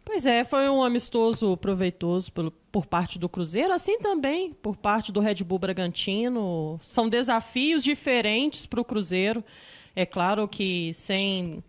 Pois é, foi um amistoso proveitoso por parte do Cruzeiro, assim também por parte do Red Bull Bragantino. São desafios diferentes para o Cruzeiro. É claro que sem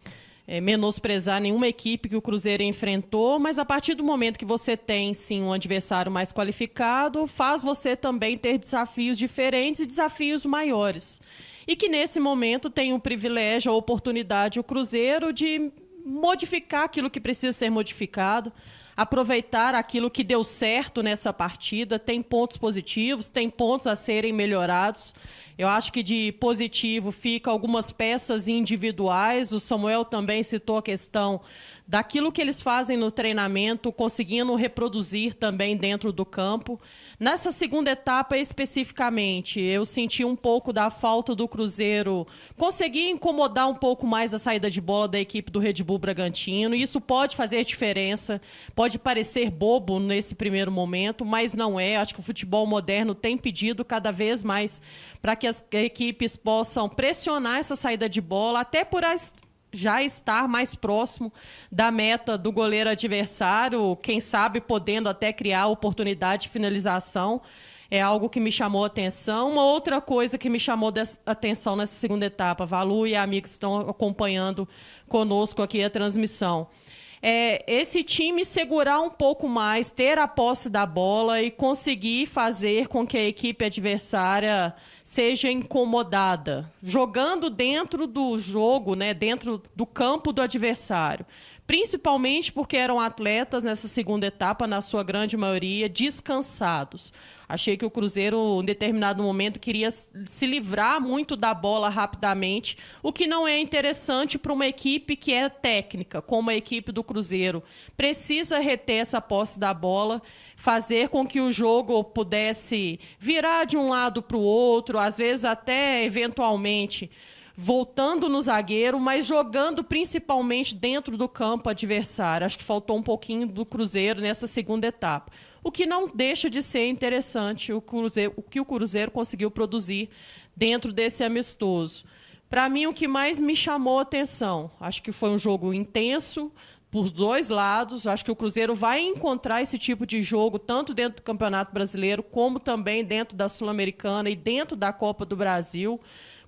menosprezar nenhuma equipe que o Cruzeiro enfrentou, mas a partir do momento que você tem, sim, um adversário mais qualificado, faz você também ter desafios diferentes e desafios maiores. E que nesse momento tem o privilégio, a oportunidade, o Cruzeiro de modificar aquilo que precisa ser modificado, aproveitar aquilo que deu certo nessa partida. Tem pontos positivos, tem pontos a serem melhorados. Eu acho que de positivo fica algumas peças individuais. O Samuel também citou a questão daquilo que eles fazem no treinamento, conseguindo reproduzir também dentro do campo. Nessa segunda etapa, especificamente, eu senti um pouco da falta do Cruzeiro conseguir incomodar um pouco mais a saída de bola da equipe do Red Bull Bragantino. Isso pode fazer diferença, pode parecer bobo nesse primeiro momento, mas não é. Acho que o futebol moderno tem pedido cada vez mais para que as equipes possam pressionar essa saída de bola, até por já estar mais próximo da meta do goleiro adversário, quem sabe podendo até criar oportunidade de finalização. É algo que me chamou a atenção. Uma outra coisa que me chamou a atenção nessa segunda etapa, Valu e amigos estão acompanhando conosco aqui a transmissão, esse time segurar um pouco mais, ter a posse da bola e conseguir fazer com que a equipe adversária seja incomodada, jogando dentro do jogo, né, dentro do campo do adversário. Principalmente porque eram atletas nessa segunda etapa, na sua grande maioria, descansados. Achei que o Cruzeiro, em determinado momento, queria se livrar muito da bola rapidamente, o que não é interessante para uma equipe que é técnica, como a equipe do Cruzeiro. Precisa reter essa posse da bola, fazer com que o jogo pudesse virar de um lado para o outro, às vezes até, eventualmente, voltando no zagueiro, mas jogando principalmente dentro do campo adversário. Acho que faltou um pouquinho do Cruzeiro nessa segunda etapa. O que não deixa de ser interessante o que o Cruzeiro conseguiu produzir dentro desse amistoso. Para mim, o que mais me chamou a atenção, acho que foi um jogo intenso por dois lados. Acho que o Cruzeiro vai encontrar esse tipo de jogo tanto dentro do Campeonato Brasileiro como também dentro da Sul-Americana e dentro da Copa do Brasil.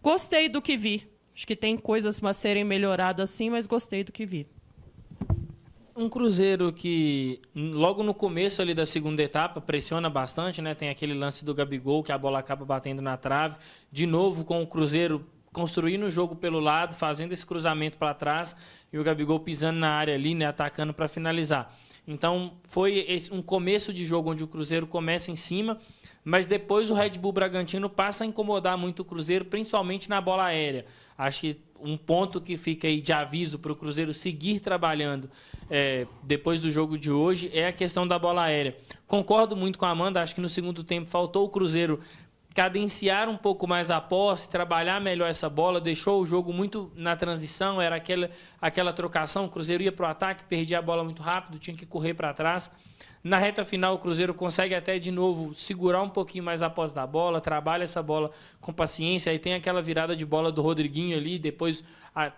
Gostei do que vi. Acho que tem coisas a serem melhoradas sim, mas gostei do que vi. Um Cruzeiro que, logo no começo ali da segunda etapa, pressiona bastante, né? Tem aquele lance do Gabigol, que a bola acaba batendo na trave. De novo, com o Cruzeiro construindo o jogo pelo lado, fazendo esse cruzamento para trás, e o Gabigol pisando na área ali, né? Atacando para finalizar. Então, foi um começo de jogo onde o Cruzeiro começa em cima, mas depois o Red Bull Bragantino passa a incomodar muito o Cruzeiro, principalmente na bola aérea. Acho que um ponto que fica aí de aviso para o Cruzeiro seguir trabalhando depois do jogo de hoje é a questão da bola aérea. Concordo muito com a Amanda, acho que no segundo tempo faltou o Cruzeiro cadenciar um pouco mais a posse, trabalhar melhor essa bola, deixou o jogo muito na transição, era aquela trocação, o Cruzeiro ia para o ataque, perdia a bola muito rápido, tinha que correr para trás. Na reta final, o Cruzeiro consegue até, de novo, segurar um pouquinho mais a posse da bola, trabalha essa bola com paciência, aí tem aquela virada de bola do Rodriguinho ali, depois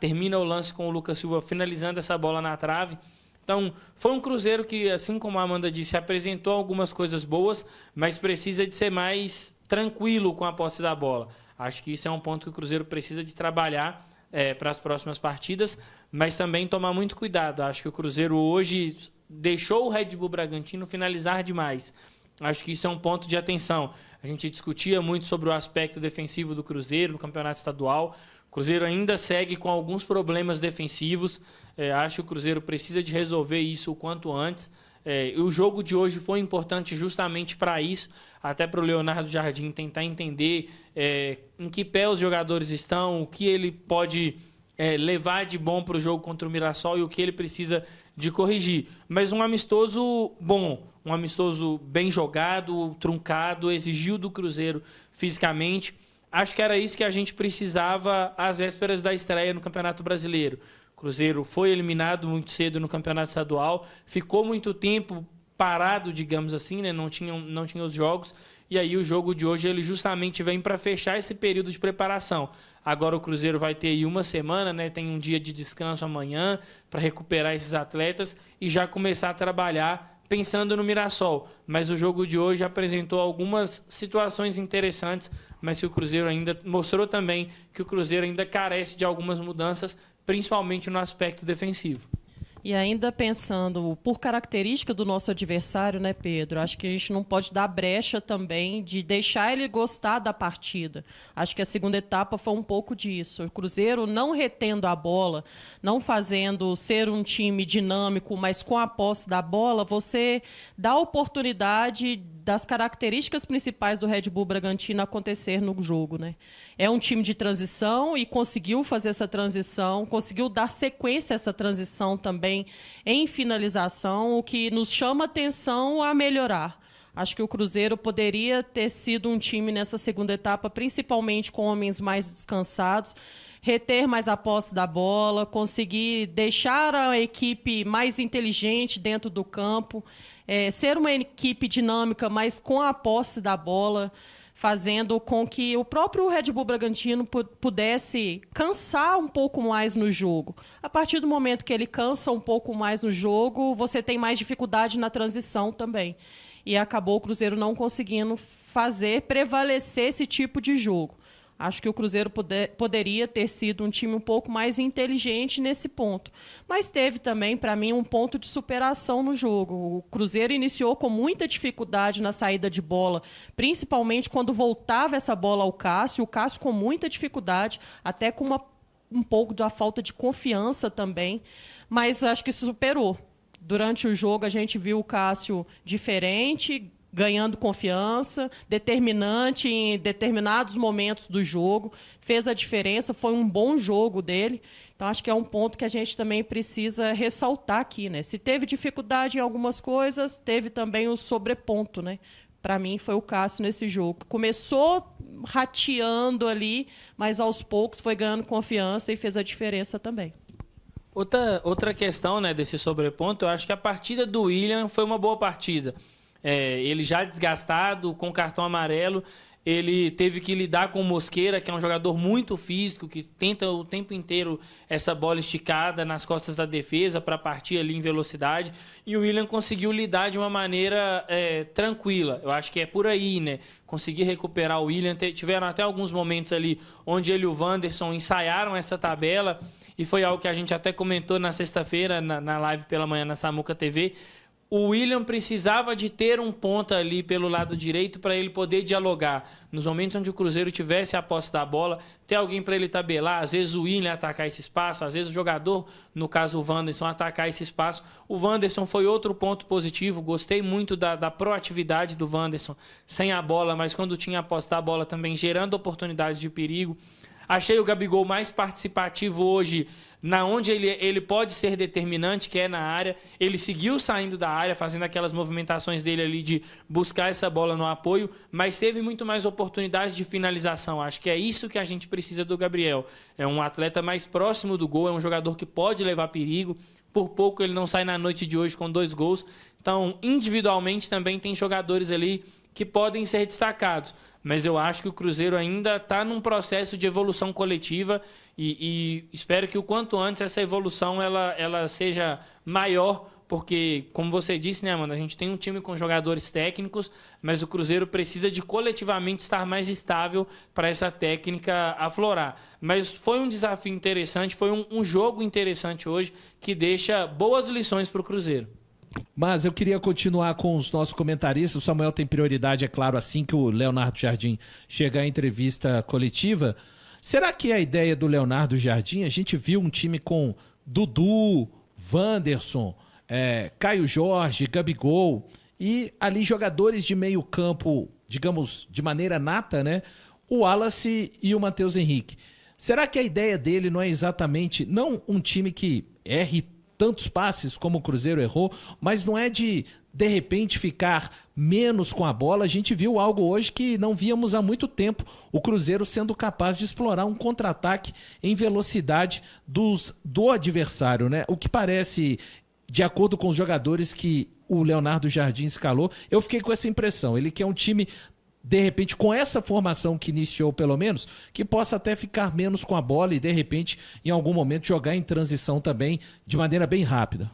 termina o lance com o Lucas Silva finalizando essa bola na trave. Então, foi um Cruzeiro que, assim como a Amanda disse, apresentou algumas coisas boas, mas precisa de ser mais tranquilo com a posse da bola. Acho que isso é um ponto que o Cruzeiro precisa de trabalhar para as próximas partidas, mas também tomar muito cuidado. Acho que o Cruzeiro hoje deixou o Red Bull Bragantino finalizar demais. Acho que isso é um ponto de atenção. A gente discutia muito sobre o aspecto defensivo do Cruzeiro no Campeonato Estadual. O Cruzeiro ainda segue com alguns problemas defensivos. Acho que o Cruzeiro precisa de resolver isso o quanto antes. E o jogo de hoje foi importante justamente para isso, até para o Leonardo Jardim tentar entender em que pé os jogadores estão, o que ele pode levar de bom para o jogo contra o Mirassol e o que ele precisa de corrigir. Mas um amistoso bom, um amistoso bem jogado, truncado, exigiu do Cruzeiro fisicamente. Acho que era isso que a gente precisava às vésperas da estreia no Campeonato Brasileiro. O Cruzeiro foi eliminado muito cedo no Campeonato Estadual, ficou muito tempo parado, digamos assim, né? Não tinha os jogos, e aí o jogo de hoje ele justamente vem para fechar esse período de preparação. Agora o Cruzeiro vai ter aí uma semana, né? Tem um dia de descanso amanhã para recuperar esses atletas e já começar a trabalhar pensando no Mirassol. Mas o jogo de hoje apresentou algumas situações interessantes, mas que o Cruzeiro ainda mostrou também que o Cruzeiro ainda carece de algumas mudanças, principalmente no aspecto defensivo. E ainda pensando por característica do nosso adversário, né, Pedro? Acho que a gente não pode dar brecha também de deixar ele gostar da partida. Acho que a segunda etapa foi um pouco disso. O Cruzeiro não retendo a bola, não fazendo ser um time dinâmico, mas com a posse da bola, você dá oportunidade das características principais do Red Bull Bragantino acontecer no jogo, né? É um time de transição e conseguiu fazer essa transição, conseguiu dar sequência a essa transição também em finalização, o que nos chama atenção a melhorar. Acho que o Cruzeiro poderia ter sido um time nessa segunda etapa, principalmente com homens mais descansados, reter mais a posse da bola, conseguir deixar a equipe mais inteligente dentro do campo, ser uma equipe dinâmica, mas com a posse da bola, fazendo com que o próprio Red Bull Bragantino pudesse cansar um pouco mais no jogo. A partir do momento que ele cansa um pouco mais no jogo, você tem mais dificuldade na transição também. E acabou o Cruzeiro não conseguindo prevalecer esse tipo de jogo. Acho que o Cruzeiro poderia ter sido um time um pouco mais inteligente nesse ponto. Mas teve também, para mim, um ponto de superação no jogo. O Cruzeiro iniciou com muita dificuldade na saída de bola, principalmente quando voltava essa bola ao Cássio. O Cássio com muita dificuldade, até com um pouco da falta de confiança também. Mas acho que se superou. Durante o jogo, a gente viu o Cássio diferente, ganhando confiança, determinante em determinados momentos do jogo, fez a diferença, foi um bom jogo dele. Então, acho que é um ponto que a gente também precisa ressaltar aqui, né? Se teve dificuldade em algumas coisas, teve também o sobreponto, né? Para mim, foi o Cássio nesse jogo. Começou rateando ali, mas aos poucos foi ganhando confiança e fez a diferença também. Outra questão, né, desse sobreponto, eu acho que a partida do William foi uma boa partida. Ele já desgastado, com cartão amarelo, ele teve que lidar com o Mosqueira, que é um jogador muito físico, que tenta o tempo inteiro essa bola esticada nas costas da defesa para partir ali em velocidade, e o William conseguiu lidar de uma maneira tranquila. Eu acho que é por aí, né? Conseguir recuperar o William. Tiveram até alguns momentos ali onde ele e o Wanderson ensaiaram essa tabela, e foi algo que a gente até comentou na sexta-feira, na live pela manhã na Samuca TV. O William precisava de ter um ponta ali pelo lado direito para ele poder dialogar. Nos momentos onde o Cruzeiro tivesse a posse da bola, ter alguém para ele tabelar, às vezes o William atacar esse espaço, às vezes o jogador, no caso o Wanderson, atacar esse espaço. O Wanderson foi outro ponto positivo, gostei muito da proatividade do Wanderson, sem a bola, mas quando tinha a posse da bola também gerando oportunidades de perigo. Achei o Gabigol mais participativo hoje, na onde ele pode ser determinante, que é na área. Ele seguiu saindo da área, fazendo aquelas movimentações dele ali de buscar essa bola no apoio, mas teve muito mais oportunidades de finalização. Acho que é isso que a gente precisa do Gabriel. É um atleta mais próximo do gol, é um jogador que pode levar perigo. Por pouco ele não sai na noite de hoje com 2 gols. Então, individualmente também tem jogadores ali que podem ser destacados. Mas eu acho que o Cruzeiro ainda está num processo de evolução coletiva e espero que o quanto antes essa evolução ela seja maior, porque, como você disse, né, Amanda, a gente tem um time com jogadores técnicos, mas o Cruzeiro precisa de coletivamente estar mais estável para essa técnica aflorar. Mas foi um desafio interessante, foi um jogo interessante hoje que deixa boas lições para o Cruzeiro. Mas eu queria continuar com os nossos comentaristas. O Samuel tem prioridade, é claro, assim que o Leonardo Jardim chegar à entrevista coletiva. Será que a ideia do Leonardo Jardim, a gente viu um time com Dudu, Wanderson, Caio Jorge, Gabigol e ali jogadores de meio campo, digamos, de maneira nata, né? O Wallace e o Matheus Henrique. Será que a ideia dele não é exatamente, não um time que erre tantos passes como o Cruzeiro errou, mas não é de repente, ficar menos com a bola? A gente viu algo hoje que não víamos há muito tempo, o Cruzeiro sendo capaz de explorar um contra-ataque em velocidade do adversário, né? O que parece, de acordo com os jogadores que o Leonardo Jardim escalou, eu fiquei com essa impressão. Ele quer um time de repente, com essa formação que iniciou, pelo menos, que possa até ficar menos com a bola e, de repente, em algum momento, jogar em transição também de maneira bem rápida?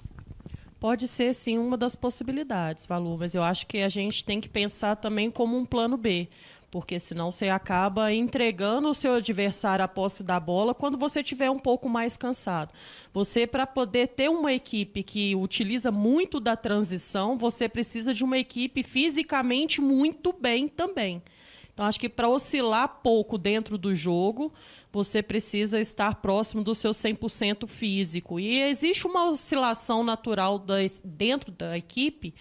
Pode ser, sim, uma das possibilidades, Valu, mas eu acho que a gente tem que pensar também como um plano B, porque senão você acaba entregando o seu adversário a posse da bola quando você estiver um pouco mais cansado. Você, para poder ter uma equipe que utiliza muito da transição, você precisa de uma equipe fisicamente muito bem também. Então, acho que para oscilar pouco dentro do jogo, você precisa estar próximo do seu 100% físico. E existe uma oscilação natural dentro da equipe,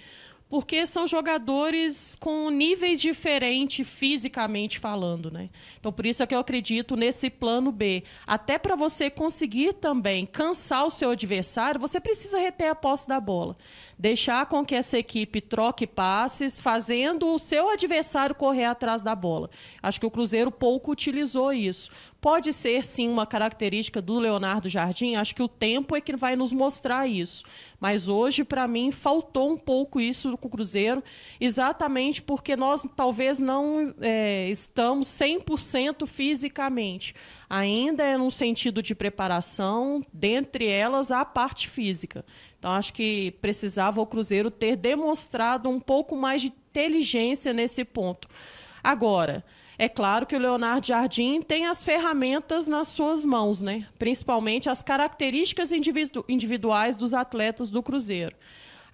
porque são jogadores com níveis diferentes fisicamente falando, né? Então, por isso é que eu acredito nesse plano B. Até para você conseguir também cansar o seu adversário, você precisa reter a posse da bola. Deixar com que essa equipe troque passes, fazendo o seu adversário correr atrás da bola. Acho que o Cruzeiro pouco utilizou isso. Pode ser, sim, uma característica do Leonardo Jardim. Acho que o tempo é que vai nos mostrar isso. Mas hoje, para mim, faltou um pouco isso com o Cruzeiro, exatamente porque nós talvez não estamos 100% fisicamente. Ainda é no sentido de preparação, dentre elas a parte física. Então, acho que precisava o Cruzeiro ter demonstrado um pouco mais de inteligência nesse ponto. Agora, é claro que o Leonardo Jardim tem as ferramentas nas suas mãos, né? Principalmente as características individuais dos atletas do Cruzeiro.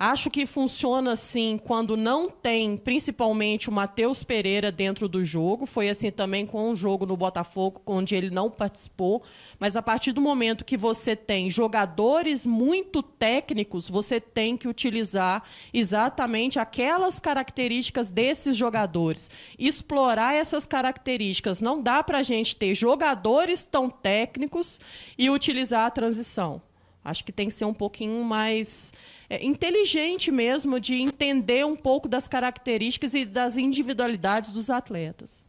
Acho que funciona assim quando não tem, principalmente, o Matheus Pereira dentro do jogo. Foi assim também com o jogo no Botafogo, onde ele não participou. Mas a partir do momento que você tem jogadores muito técnicos, você tem que utilizar exatamente aquelas características desses jogadores. Explorar essas características. Não dá para a gente ter jogadores tão técnicos e utilizar a transição. Acho que tem que ser um pouquinho mais inteligente mesmo, de entender um pouco das características e das individualidades dos atletas.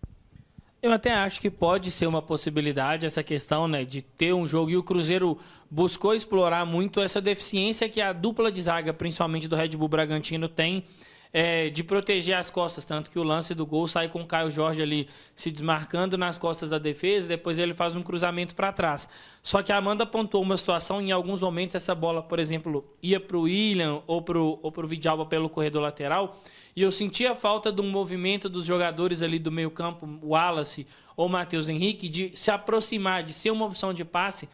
Eu até acho que pode ser uma possibilidade essa questão, né, de ter um jogo, e o Cruzeiro buscou explorar muito essa deficiência que a dupla de zaga, principalmente do Red Bull Bragantino, tem de proteger as costas, tanto que o lance do gol sai com o Caio Jorge ali se desmarcando nas costas da defesa, depois ele faz um cruzamento para trás. Só que a Amanda apontou uma situação, em alguns momentos essa bola, por exemplo, ia para o William ou para o Vidalba pelo corredor lateral, e eu sentia a falta de um movimento dos jogadores ali do meio campo, o Wallace ou o Matheus Henrique, de se aproximar, de ser uma opção de passe,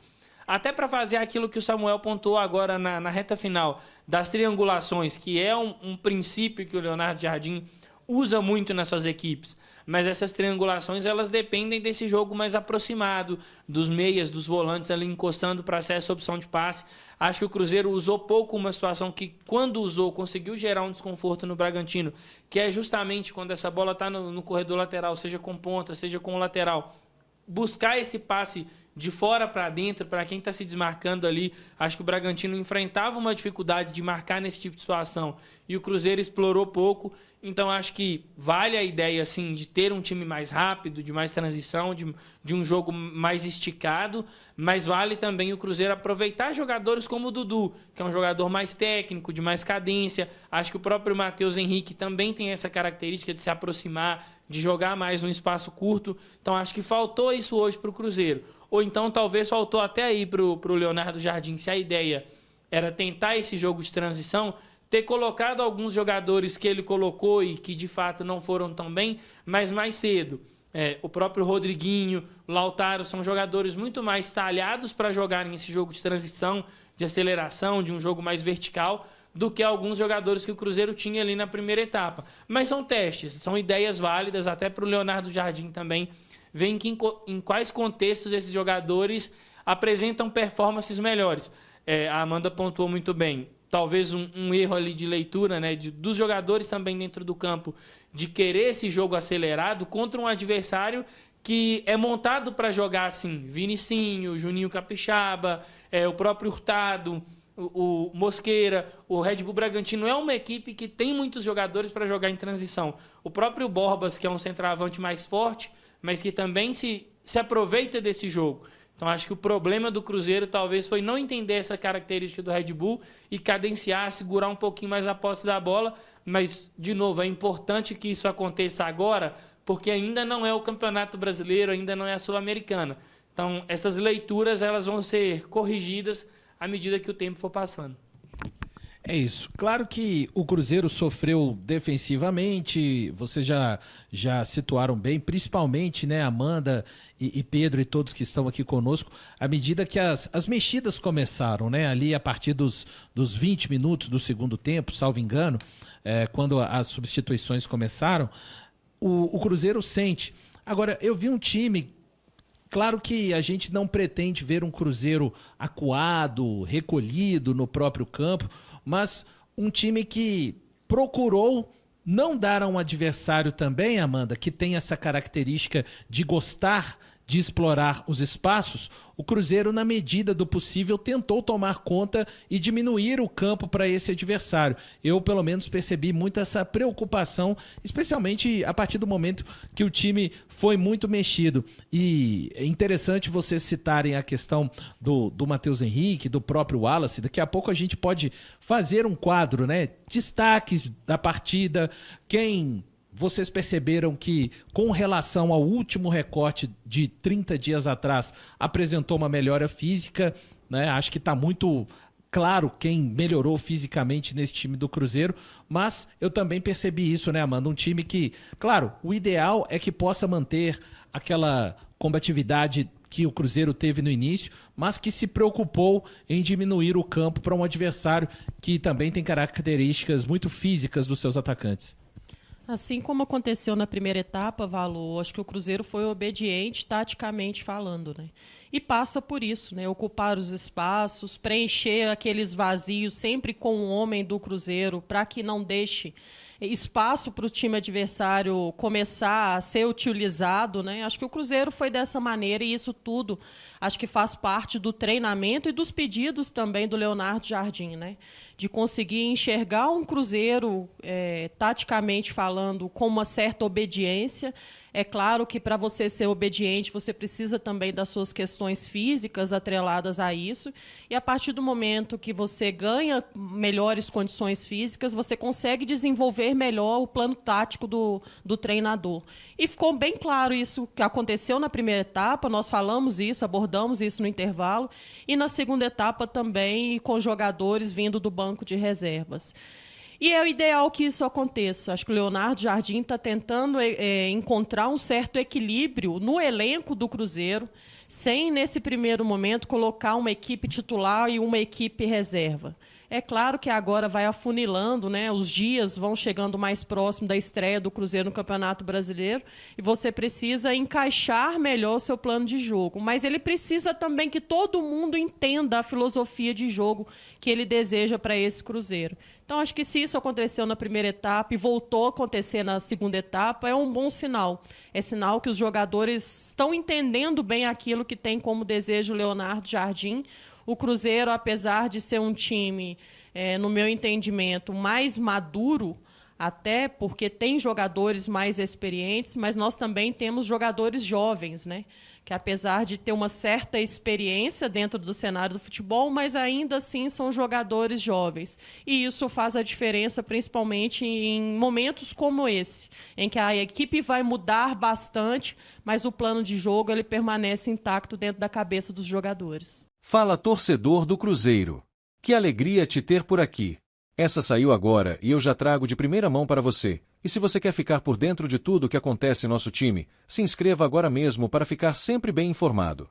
até para fazer aquilo que o Samuel pontuou agora na reta final, das triangulações, que é um princípio que o Leonardo Jardim usa muito nas suas equipes. Mas essas triangulações, elas dependem desse jogo mais aproximado, dos meias, dos volantes ali encostando para ser essa opção de passe. Acho que o Cruzeiro usou pouco uma situação que, quando usou, conseguiu gerar um desconforto no Bragantino, que é justamente quando essa bola está no corredor lateral, seja com ponta, seja com o lateral, buscar esse passe de fora para dentro, para quem está se desmarcando ali. Acho que o Bragantino enfrentava uma dificuldade de marcar nesse tipo de situação e o Cruzeiro explorou pouco. Então, acho que vale a ideia assim, de ter um time mais rápido, de mais transição, de um jogo mais esticado, mas vale também o Cruzeiro aproveitar jogadores como o Dudu, que é um jogador mais técnico, de mais cadência. Acho que o próprio Matheus Henrique também tem essa característica de se aproximar, de jogar mais num espaço curto. Então, acho que faltou isso hoje para o Cruzeiro. Ou então, talvez faltou até aí para o Leonardo Jardim, se a ideia era tentar esse jogo de transição, ter colocado alguns jogadores que ele colocou e que de fato não foram tão bem, mas mais cedo. O próprio Rodriguinho, o Lautaro, são jogadores muito mais talhados para jogarem esse jogo de transição, de aceleração, de um jogo mais vertical, do que alguns jogadores que o Cruzeiro tinha ali na primeira etapa. Mas são testes, são ideias válidas, até para o Leonardo Jardim também, ver em quais contextos esses jogadores apresentam performances melhores. A Amanda pontuou muito bem. Talvez um erro ali de leitura, né, dos jogadores também dentro do campo, de querer esse jogo acelerado contra um adversário que é montado para jogar assim. Vinicinho, Juninho Capixaba, o próprio Hurtado, o Mosqueira. O Red Bull Bragantino é uma equipe que tem muitos jogadores para jogar em transição. O próprio Borbas, que é um centroavante mais forte, mas que também se aproveita desse jogo. Então, acho que o problema do Cruzeiro talvez foi não entender essa característica do Red Bull e cadenciar, segurar um pouquinho mais a posse da bola. Mas, de novo, é importante que isso aconteça agora porque ainda não é o Campeonato Brasileiro, ainda não é a Sul-Americana. Então, essas leituras elas vão ser corrigidas à medida que o tempo for passando. É isso. Claro que o Cruzeiro sofreu defensivamente, vocês já situaram bem, principalmente, né, Amanda e Pedro e todos que estão aqui conosco, à medida que as mexidas começaram, né, ali a partir dos 20 minutos do segundo tempo, salvo engano, quando as substituições começaram, o Cruzeiro sente. Agora, eu vi um time. Claro que a gente não pretende ver um Cruzeiro acuado, recolhido no próprio campo, mas um time que procurou não dar a um adversário também, Amanda, que tem essa característica de gostar de explorar os espaços. O Cruzeiro, na medida do possível, tentou tomar conta e diminuir o campo para esse adversário. Eu, pelo menos, percebi muito essa preocupação, especialmente a partir do momento que o time foi muito mexido. E é interessante vocês citarem a questão do Matheus Henrique, do próprio Wallace. Daqui a pouco a gente pode fazer um quadro, né? Destaques da partida, quem vocês perceberam que, com relação ao último recorte de 30 dias atrás, apresentou uma melhora física, né? Acho que está muito claro quem melhorou fisicamente nesse time do Cruzeiro, mas eu também percebi isso, né, Amanda? Um time que, claro, o ideal é que possa manter aquela combatividade que o Cruzeiro teve no início, mas que se preocupou em diminuir o campo para um adversário que também tem características muito físicas dos seus atacantes. Assim como aconteceu na primeira etapa, Valor, acho que o Cruzeiro foi obediente taticamente falando, né? E passa por isso, né? Ocupar os espaços, preencher aqueles vazios sempre com o homem do Cruzeiro para que não deixe espaço para o time adversário começar a ser utilizado, né? Acho que o Cruzeiro foi dessa maneira e isso tudo acho que faz parte do treinamento e dos pedidos também do Leonardo Jardim, né? De conseguir enxergar um Cruzeiro, taticamente falando, com uma certa obediência. É claro que para você ser obediente, você precisa também das suas questões físicas atreladas a isso. E a partir do momento que você ganha melhores condições físicas, você consegue desenvolver melhor o plano tático do treinador. E ficou bem claro isso que aconteceu na primeira etapa, nós falamos isso, abordamos isso no intervalo, e na segunda etapa também com jogadores vindo do banco de reservas. E é o ideal que isso aconteça. Acho que o Leonardo Jardim está tentando encontrar um certo equilíbrio no elenco do Cruzeiro, sem, nesse primeiro momento, colocar uma equipe titular e uma equipe reserva. É claro que agora vai afunilando, né? Os dias vão chegando mais próximo da estreia do Cruzeiro no Campeonato Brasileiro e você precisa encaixar melhor o seu plano de jogo. Mas ele precisa também que todo mundo entenda a filosofia de jogo que ele deseja para esse Cruzeiro. Então, acho que se isso aconteceu na primeira etapa e voltou a acontecer na segunda etapa, é um bom sinal. É sinal que os jogadores estão entendendo bem aquilo que tem como desejo o Leonardo Jardim. O Cruzeiro, apesar de ser um time, no meu entendimento, mais maduro, até porque tem jogadores mais experientes, mas nós também temos jogadores jovens, né? Que apesar de ter uma certa experiência dentro do cenário do futebol, mas ainda assim são jogadores jovens. E isso faz a diferença, principalmente em momentos como esse, em que a equipe vai mudar bastante, mas o plano de jogo ele permanece intacto dentro da cabeça dos jogadores. Fala, torcedor do Cruzeiro. Que alegria te ter por aqui. Essa saiu agora e eu já trago de primeira mão para você. E se você quer ficar por dentro de tudo o que acontece em nosso time, se inscreva agora mesmo para ficar sempre bem informado.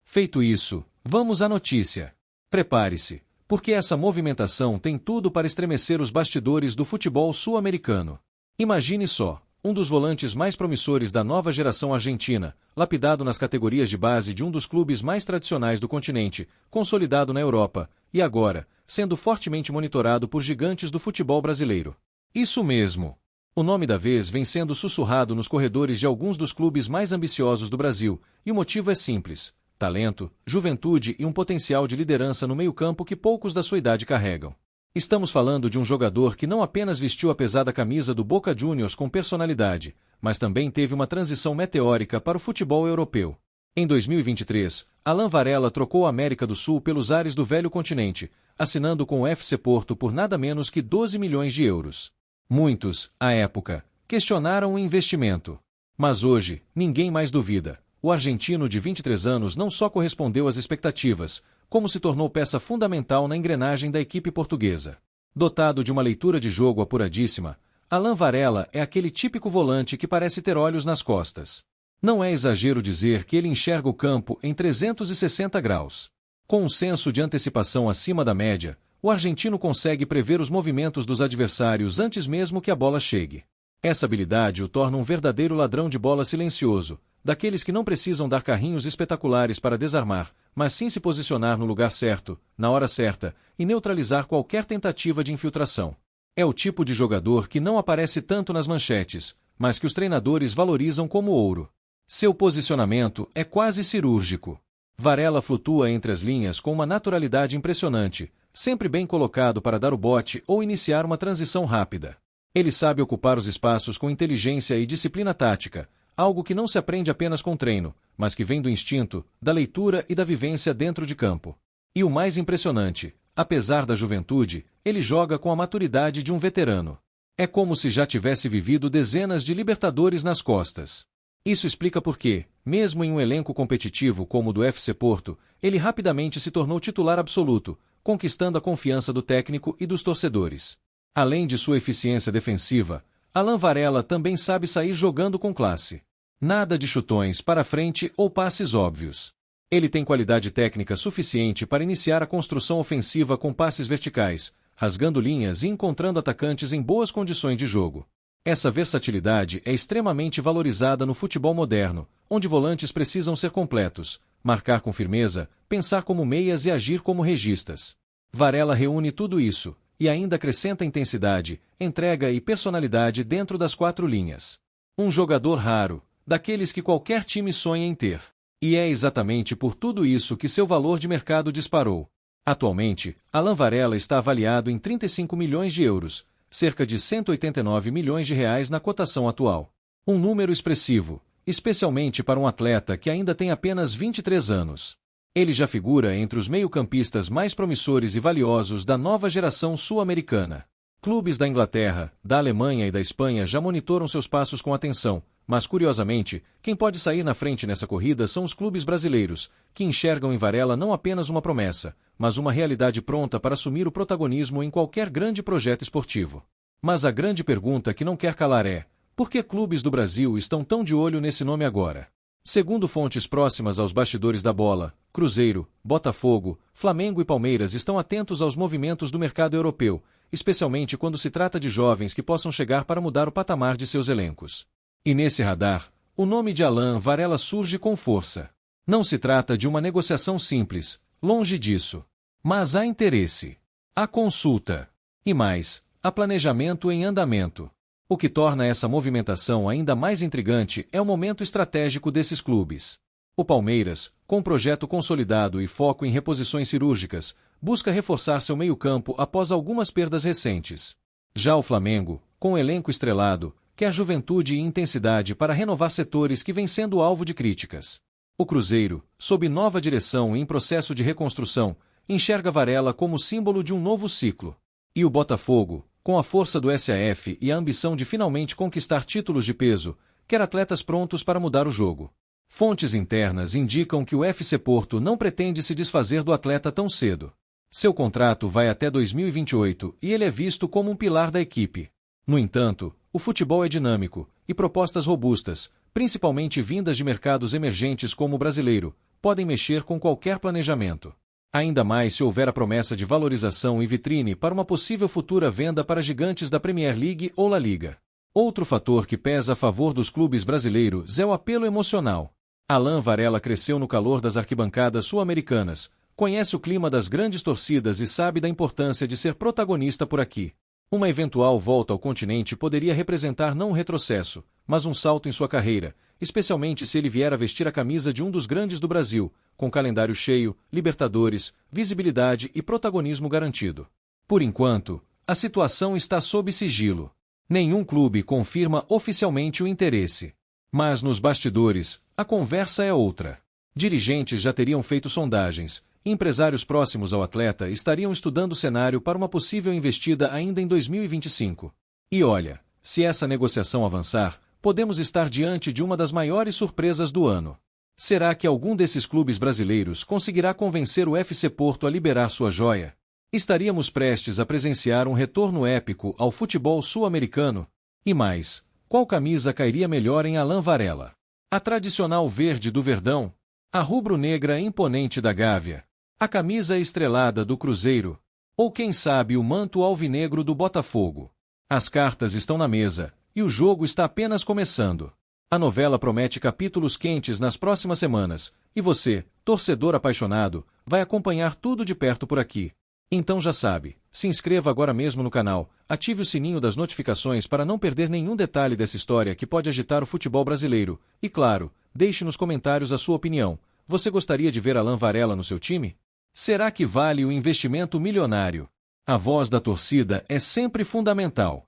Feito isso, vamos à notícia. Prepare-se, porque essa movimentação tem tudo para estremecer os bastidores do futebol sul-americano. Imagine só, um dos volantes mais promissores da nova geração argentina, lapidado nas categorias de base de um dos clubes mais tradicionais do continente, consolidado na Europa, e agora, sendo fortemente monitorado por gigantes do futebol brasileiro. Isso mesmo. O nome da vez vem sendo sussurrado nos corredores de alguns dos clubes mais ambiciosos do Brasil, e o motivo é simples: talento, juventude e um potencial de liderança no meio-campo que poucos da sua idade carregam. Estamos falando de um jogador que não apenas vestiu a pesada camisa do Boca Juniors com personalidade, mas também teve uma transição meteórica para o futebol europeu. Em 2023, Alan Varela trocou a América do Sul pelos ares do velho continente, assinando com o FC Porto por nada menos que 12 milhões de euros. Muitos, à época, questionaram o investimento. Mas hoje, ninguém mais duvida. O argentino de 23 anos não só correspondeu às expectativas, como se tornou peça fundamental na engrenagem da equipe portuguesa. Dotado de uma leitura de jogo apuradíssima, Alan Varela é aquele típico volante que parece ter olhos nas costas. Não é exagero dizer que ele enxerga o campo em 360 graus. Com um senso de antecipação acima da média, o argentino consegue prever os movimentos dos adversários antes mesmo que a bola chegue. Essa habilidade o torna um verdadeiro ladrão de bola silencioso, daqueles que não precisam dar carrinhos espetaculares para desarmar, mas sim se posicionar no lugar certo, na hora certa, e neutralizar qualquer tentativa de infiltração. É o tipo de jogador que não aparece tanto nas manchetes, mas que os treinadores valorizam como ouro. Seu posicionamento é quase cirúrgico. Varela flutua entre as linhas com uma naturalidade impressionante, sempre bem colocado para dar o bote ou iniciar uma transição rápida. Ele sabe ocupar os espaços com inteligência e disciplina tática, algo que não se aprende apenas com treino, mas que vem do instinto, da leitura e da vivência dentro de campo. E o mais impressionante, apesar da juventude, ele joga com a maturidade de um veterano. É como se já tivesse vivido dezenas de Libertadores nas costas. Isso explica por que, mesmo em um elenco competitivo como o do FC Porto, ele rapidamente se tornou titular absoluto, conquistando a confiança do técnico e dos torcedores. Além de sua eficiência defensiva, Alan Varela também sabe sair jogando com classe. Nada de chutões para frente ou passes óbvios. Ele tem qualidade técnica suficiente para iniciar a construção ofensiva com passes verticais, rasgando linhas e encontrando atacantes em boas condições de jogo. Essa versatilidade é extremamente valorizada no futebol moderno, onde volantes precisam ser completos, marcar com firmeza, pensar como meias e agir como registas. Varela reúne tudo isso, e ainda acrescenta intensidade, entrega e personalidade dentro das quatro linhas. Um jogador raro, daqueles que qualquer time sonha em ter. E é exatamente por tudo isso que seu valor de mercado disparou. Atualmente, Alan Varela está avaliado em 35 milhões de euros, cerca de 189 milhões de reais na cotação atual. Um número expressivo, especialmente para um atleta que ainda tem apenas 23 anos. Ele já figura entre os meio-campistas mais promissores e valiosos da nova geração sul-americana. Clubes da Inglaterra, da Alemanha e da Espanha já monitoram seus passos com atenção, mas curiosamente, quem pode sair na frente nessa corrida são os clubes brasileiros, que enxergam em Varela não apenas uma promessa, mas uma realidade pronta para assumir o protagonismo em qualquer grande projeto esportivo. Mas a grande pergunta que não quer calar é: por que clubes do Brasil estão tão de olho nesse nome agora? Segundo fontes próximas aos bastidores da bola, Cruzeiro, Botafogo, Flamengo e Palmeiras estão atentos aos movimentos do mercado europeu, especialmente quando se trata de jovens que possam chegar para mudar o patamar de seus elencos. E nesse radar, o nome de Alan Varela surge com força. Não se trata de uma negociação simples, longe disso. Mas há interesse. Há consulta. E mais, há planejamento em andamento. O que torna essa movimentação ainda mais intrigante é o momento estratégico desses clubes. O Palmeiras, com um projeto consolidado e foco em reposições cirúrgicas, busca reforçar seu meio-campo após algumas perdas recentes. Já o Flamengo, com um elenco estrelado, quer juventude e intensidade para renovar setores que vêm sendo alvo de críticas. O Cruzeiro, sob nova direção e em processo de reconstrução, enxerga Varela como símbolo de um novo ciclo. E o Botafogo, com a força do SAF e a ambição de finalmente conquistar títulos de peso, quer atletas prontos para mudar o jogo. Fontes internas indicam que o FC Porto não pretende se desfazer do atleta tão cedo. Seu contrato vai até 2028 e ele é visto como um pilar da equipe. No entanto, o futebol é dinâmico, e propostas robustas, principalmente vindas de mercados emergentes como o brasileiro, podem mexer com qualquer planejamento. Ainda mais se houver a promessa de valorização e vitrine para uma possível futura venda para gigantes da Premier League ou La Liga. Outro fator que pesa a favor dos clubes brasileiros é o apelo emocional. Alan Varela cresceu no calor das arquibancadas sul-americanas, conhece o clima das grandes torcidas e sabe da importância de ser protagonista por aqui. Uma eventual volta ao continente poderia representar não um retrocesso, mas um salto em sua carreira, especialmente se ele vier a vestir a camisa de um dos grandes do Brasil, com calendário cheio, Libertadores, visibilidade e protagonismo garantido. Por enquanto, a situação está sob sigilo. Nenhum clube confirma oficialmente o interesse. Mas nos bastidores, a conversa é outra. Dirigentes já teriam feito sondagens, e empresários próximos ao atleta estariam estudando o cenário para uma possível investida ainda em 2025. E olha, se essa negociação avançar, podemos estar diante de uma das maiores surpresas do ano. Será que algum desses clubes brasileiros conseguirá convencer o FC Porto a liberar sua joia? Estaríamos prestes a presenciar um retorno épico ao futebol sul-americano? E mais, qual camisa cairia melhor em Alain Varela? A tradicional verde do Verdão? A rubro-negra imponente da Gávea? A camisa estrelada do Cruzeiro? Ou quem sabe o manto alvinegro do Botafogo? As cartas estão na mesa, e o jogo está apenas começando. A novela promete capítulos quentes nas próximas semanas, e você, torcedor apaixonado, vai acompanhar tudo de perto por aqui. Então já sabe, se inscreva agora mesmo no canal, ative o sininho das notificações para não perder nenhum detalhe dessa história que pode agitar o futebol brasileiro. E claro, deixe nos comentários a sua opinião. Você gostaria de ver Alain Varela no seu time? Será que vale o investimento milionário? A voz da torcida é sempre fundamental.